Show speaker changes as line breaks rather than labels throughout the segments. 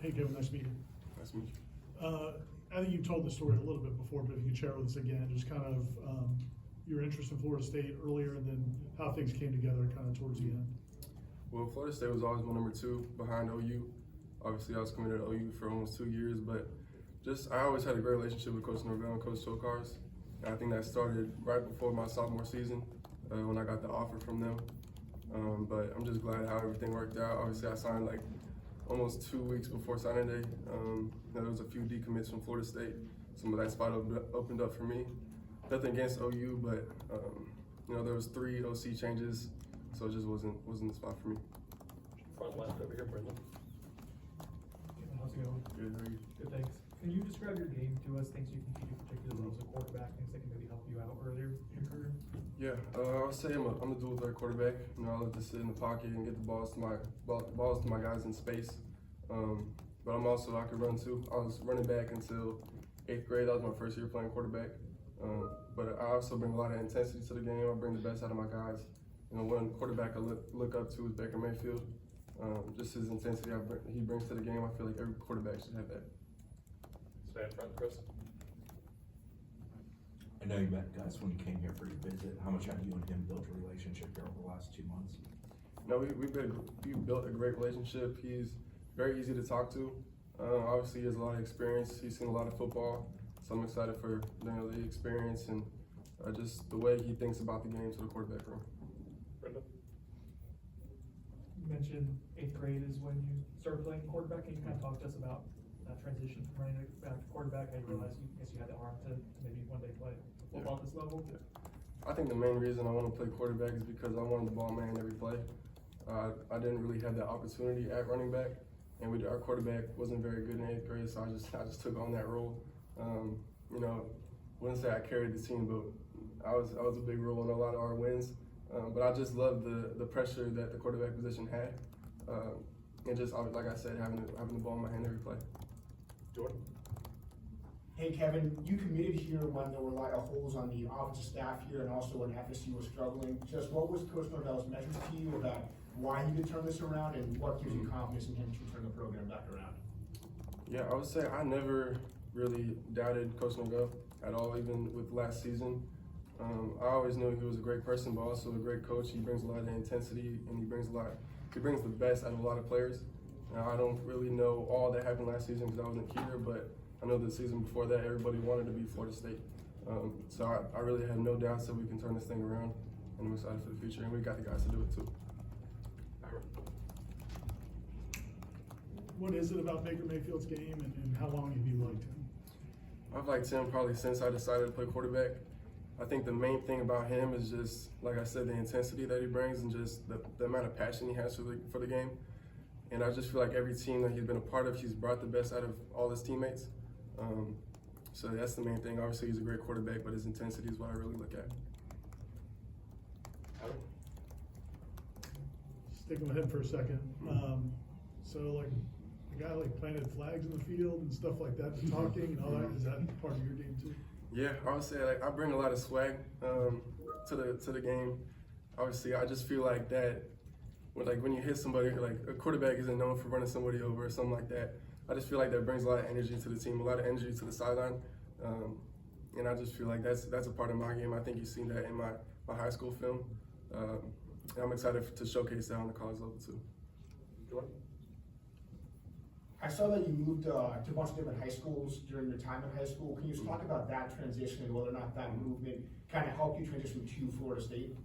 Hey Kevin, nice to meet you.
Nice to meet you.
I think you told the story a little bit before, but if you could share with us again, just kind of your interest in Florida State earlier and then how things came together kind of towards the end.
Well, Florida State was always my number 2 behind OU. Obviously, I was committed to OU for almost 2 years, but I always had a great relationship with Coach Norvell and Coach Tokarz. And I think that started right before my sophomore season when I got the offer from them. But I'm just glad how everything worked out. Obviously, I signed like almost 2 weeks before signing day. There was a few decommits from Florida State. Some of that spot opened up for me. Nothing against OU, but there was 3 OC changes, so it just wasn't the spot for me.
Front left over here, Brendan.
How's it going?
Good, how are you?
Good, thanks. Can you describe your game to us, things you think you do particularly as a quarterback, things that can maybe help you out earlier in your career?
Yeah, I would say I'm a dual threat quarterback. I love to sit in the pocket and get the balls to my guys in space. But I could run too. I was running back until 8th grade. That was my first year playing quarterback. But I also bring a lot of intensity to the game. I bring the best out of my guys. One quarterback I look up to is Baker Mayfield. Just his intensity he brings to the game. I feel like every quarterback should have that.
Stay in front, Chris.
I know you met guys when you came here for your visit. How much have you and him built a relationship here over the last 2 months?
No, we built a great relationship. He's very easy to talk to. Obviously, he has a lot of experience. He's seen a lot of football, so I'm excited for the experience and just the way he thinks about the game to the quarterback room.
Brendan.
You mentioned 8th grade is when you started playing quarterback. Can you kind of talk to us about that transition from running back to quarterback? How you realized you had the arm to maybe one day play football at this level?
Yeah. I think the main reason I want to play quarterback is because I wanted the ball man every play. I didn't really have that opportunity at running back, and our quarterback wasn't very good in 8th grade, so I just took on that role. Wouldn't say I carried the team, but I was a big role in a lot of our wins. But I just loved the pressure that the quarterback position had, and just like I said, having the ball in my hand every play.
Jordan.
Hey Kevin, you committed here when there were a lot of holes on the offensive staff here and also when FSU was struggling. Just what was Coach Norvell's message to you about why he could turn this around and what gives you confidence in him to turn the program back around?
Yeah, I would say I never really doubted Coach Norvell at all, even with last season. I always knew he was a great person, but also a great coach. He brings a lot of intensity and he brings the best out of a lot of players. Now, I don't really know all that happened last season because I wasn't here, but I know the season before that, everybody wanted to be Florida State. So I really have no doubts that we can turn this thing around, and I'm excited for the future, and we got the guys to do it too.
What is it about Baker Mayfield's game and how long have you liked him?
I've liked him probably since I decided to play quarterback. I think the main thing about him is just, like I said, the intensity that he brings and just the amount of passion he has for the game. And I just feel like every team that he's been a part of, he's brought the best out of all his teammates. So that's the main thing. Obviously, he's a great quarterback, but his intensity is what I really look at.
Sticking with him for a second. So like the guy planted flags in the field and stuff like that, the talking and all that, is that part of your game too?
Yeah, I would say I bring a lot of swag to the game. Obviously, I just feel like that when you hit somebody, like a quarterback isn't known for running somebody over or something like that. I just feel like that brings a lot of energy to the team, a lot of energy to the sideline, and I just feel like that's a part of my game. I think you've seen that in my high school film. And I'm excited to showcase that on the college level too.
Jordan.
I saw that you moved to a bunch of different high schools during your time in high school. Can you just talk about that transition and whether or not that movement kind of helped you transition to Florida State?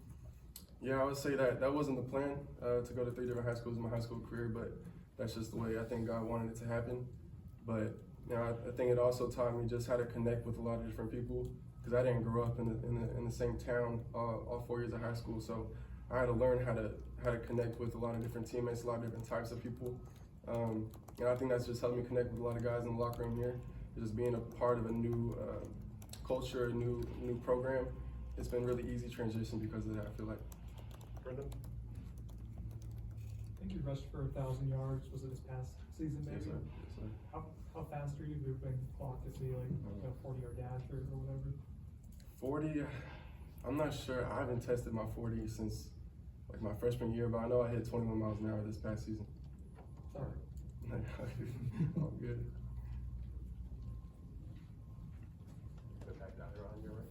Yeah, I would say that wasn't the plan to go to 3 different high schools in my high school career, but that's just the way I think God wanted it to happen. But I think it also taught me just how to connect with a lot of different people because I didn't grow up in the same town all 4 years of high school, so I had to learn how to connect with a lot of different teammates, a lot of different types of people. And I think that's just helped me connect with a lot of guys in the locker room here. Just being a part of a new culture, a new program, it's been really easy transition because of that, I feel like.
Brendan.
I think you rushed for 1,000 yards. Was it this past season maybe?
Yes, sir. Yes, sir.
How fast are you moving clock to see like a 40-yard dash or whatever?
40, I'm not sure. I haven't tested my 40 since like my freshman year, but I know I hit 21 miles an hour this past season.
Sorry.
good.
Go back down here on your right.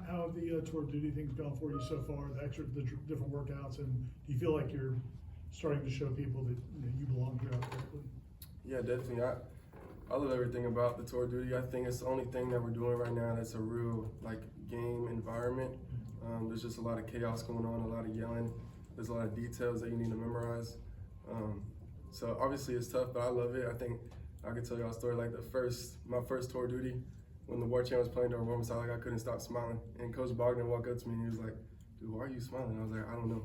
How have the tour of duty things gone for you so far, the different workouts, and do you feel like you're starting to show people that you belong here athletically?
Yeah, definitely. I love everything about the tour duty. I think it's the only thing that we're doing right now that's a real game environment. There's just a lot of chaos going on, a lot of yelling. There's a lot of details that you need to memorize. So obviously it's tough, but I love it. I think I could tell y'all a story like my first tour duty, when the war chant was playing during warm-ups, I couldn't stop smiling. And Coach Bogdan walked up to me and he was like, "Dude, why are you smiling?" I was like, "I don't know."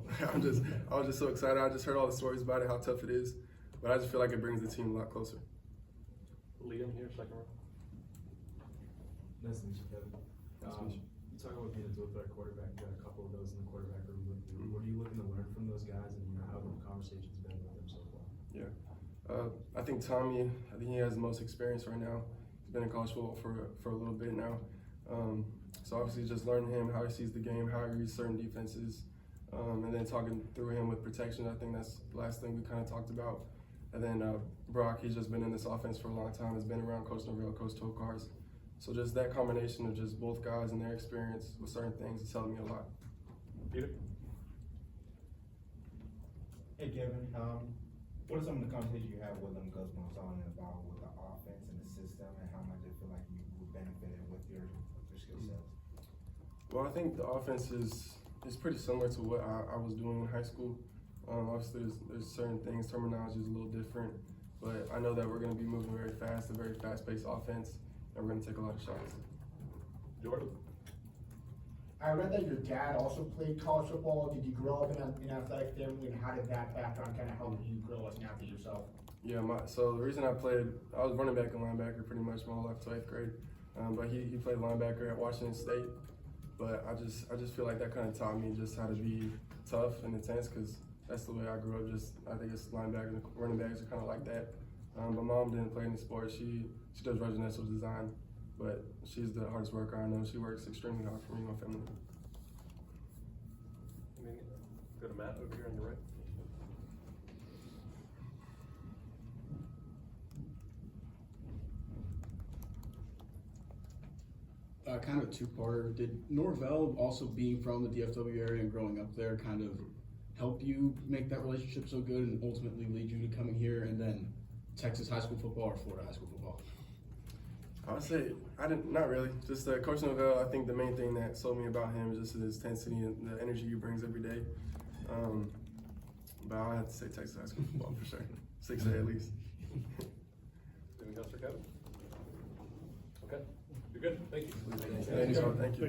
I was just so excited. I just heard all the stories about it, how tough it is. But I just feel like it brings the team a lot closer.
Liam here, second row.
Nice to meet you, Kevin.
Nice to meet you.
You talk about being a dual threat quarterback. You got a couple of those in the quarterback room with you. What are you looking to learn from those guys, and how have the conversations been with them so far?
Yeah, I think Tommy. I think he has the most experience right now. He's been in college football for a little bit now. So obviously, just learning him how he sees the game, how he reads certain defenses, and then talking through him with protection. I think that's the last thing we kind of talked about. And then Brock, he's just been in this offense for a long time. Has been around Coach Norvell, Coach Tokarz. So just that combination of just both guys and their experience with certain things is telling me a lot.
Peter?
Hey Kevin, what are some of the conversations you have with them goes on about with the offense and the system, and how much they feel like you would benefit with your skill sets?
Well, I think the offense is pretty similar to what I was doing in high school. Obviously, there's certain things, terminology is a little different, but I know that we're going to be moving very fast, a very fast-paced offense, and we're going to take a lot of shots.
Jordan?
I read that your dad also played college football. Did you grow up in an athletic family, and how did that background kind of help you grow as an athlete yourself?
Yeah, so the reason I was running back and linebacker pretty much my whole life till 8th grade, but he played linebacker at Washington State. But I just feel like that kind of taught me just how to be tough and intense, because that's the way I grew up. I think it's linebackers and running backs are kind of like that. My mom didn't play any sports. She does residential design, but she's the hardest worker I know. She works extremely hard for me and my family.
Go to Matt over here on your right.
Kind of a two-parter. Did Norvell, also being from the DFW area and growing up there, kind of help you make that relationship so good and ultimately lead you to coming here? And then Texas high school football or Florida high school football?
I would say not really. Just Coach Norvell. I think the main thing that sold me about him is just his intensity and the energy he brings every day. But I have to say Texas high school football for sure. 6A at least.
Anything else for Kevin? Okay, you're good. Thank you.
Thank you.